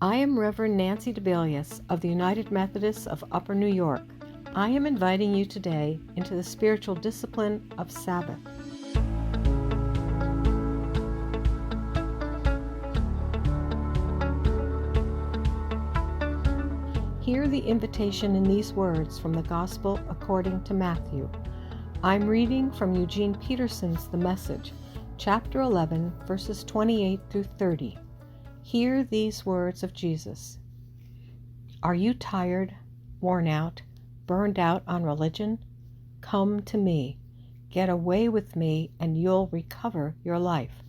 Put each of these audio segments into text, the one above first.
I am Reverend Nancy Dibelius of the United Methodists of Upper New York. I am inviting you today into the spiritual discipline of Sabbath. Hear the invitation in these words from the Gospel according to Matthew. I'm reading from Eugene Peterson's The Message, chapter 11, verses 28 through 30. Hear these words of Jesus. Are you tired, worn out, burned out on religion? Come to me. Get away with me and you'll recover your life.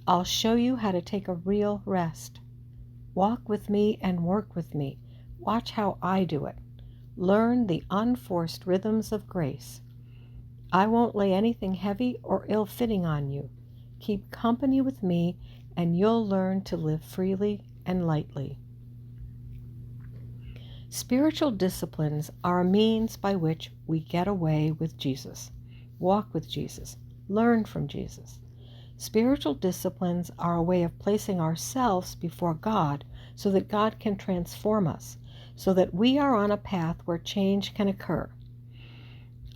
I'll show you how to take a real rest. Walk with me and work with me. Watch how I do it. Learn the unforced rhythms of grace. I won't lay anything heavy or ill-fitting on you. Keep company with me and you'll learn to live freely and lightly. Spiritual disciplines are a means by which we get away with Jesus, walk with Jesus, learn from Jesus. Spiritual disciplines are a way of placing ourselves before God so that God can transform us, so that we are on a path where change can occur.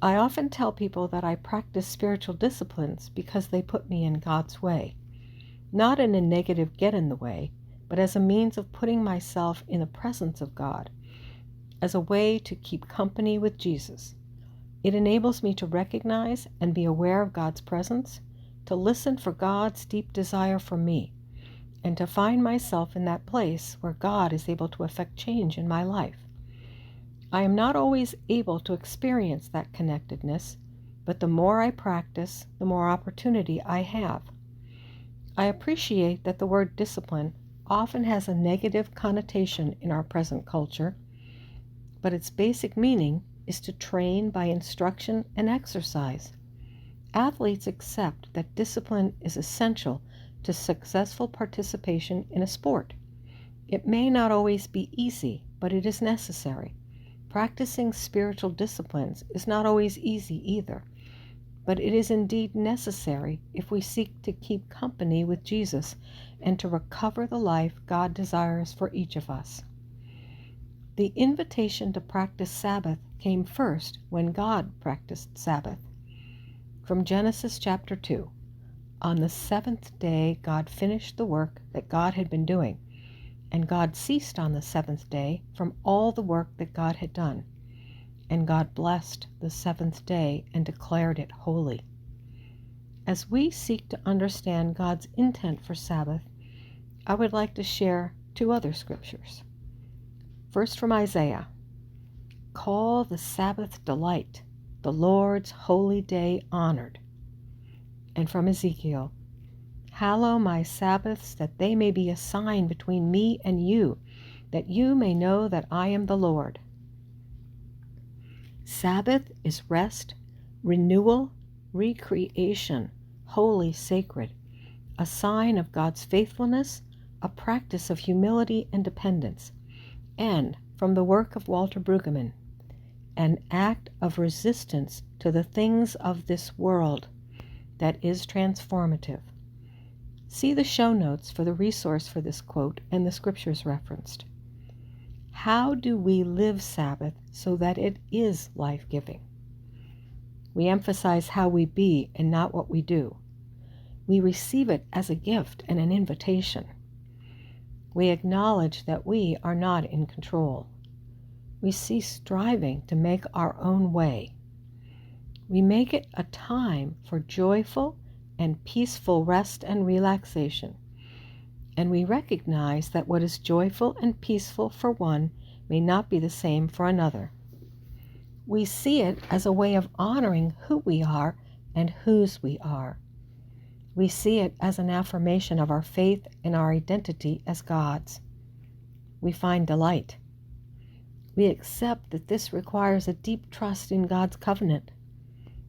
I often tell people that I practice spiritual disciplines because they put me in God's way. Not in a negative get in the way, but as a means of putting myself in the presence of God, as a way to keep company with Jesus. It enables me to recognize and be aware of God's presence, to listen for God's deep desire for me, and to find myself in that place where God is able to effect change in my life. I am not always able to experience that connectedness, but the more I practice, the more opportunity I have. I appreciate that the word discipline often has a negative connotation in our present culture, but its basic meaning is to train by instruction and exercise. Athletes accept that discipline is essential to successful participation in a sport. It may not always be easy, but it is necessary. Practicing spiritual disciplines is not always easy either, but it is indeed necessary if we seek to keep company with Jesus and to recover the life God desires for each of us. The invitation to practice Sabbath came first when God practiced Sabbath. From Genesis chapter 2, on the seventh day God finished the work that God had been doing, and God ceased on the seventh day from all the work that God had done. And God blessed the seventh day and declared it holy. As we seek to understand God's intent for Sabbath, I would like to share two other scriptures. First from Isaiah, call the Sabbath delight, the Lord's holy day honored. And from Ezekiel, hallow my Sabbaths that they may be a sign between me and you, that you may know that I am the Lord. Sabbath is rest, renewal, recreation, holy, sacred, a sign of God's faithfulness, a practice of humility and dependence, and, from the work of Walter Brueggemann, an act of resistance to the things of this world that is transformative. See the show notes for the resource for this quote and the scriptures referenced. How do we live Sabbath so that it is life-giving? We emphasize how we be and not what we do. We receive it as a gift and an invitation. We acknowledge that we are not in control. We cease striving to make our own way. We make it a time for joyful and peaceful rest and relaxation. And we recognize that what is joyful and peaceful for one may not be the same for another. We see it as a way of honoring who we are and whose we are. We see it as an affirmation of our faith and our identity as God's. We find delight. We accept that this requires a deep trust in God's covenant.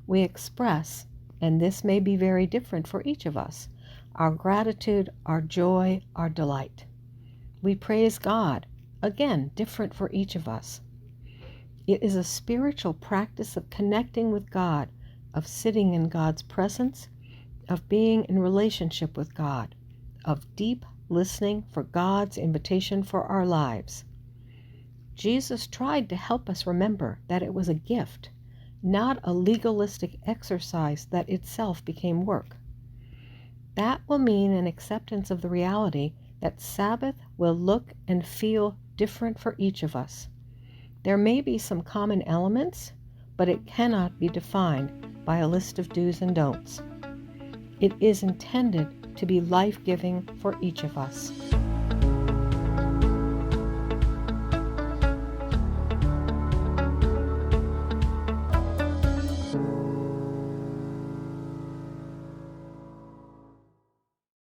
We express, and this may be very different for each of us, our gratitude, our joy, our delight. We praise God, again, different for each of us. It is a spiritual practice of connecting with God, of sitting in God's presence, of being in relationship with God, of deep listening for God's invitation for our lives. Jesus tried to help us remember that it was a gift, not a legalistic exercise that itself became work. That will mean an acceptance of the reality that Sabbath will look and feel different for each of us. There may be some common elements, but it cannot be defined by a list of do's and don'ts. It is intended to be life-giving for each of us.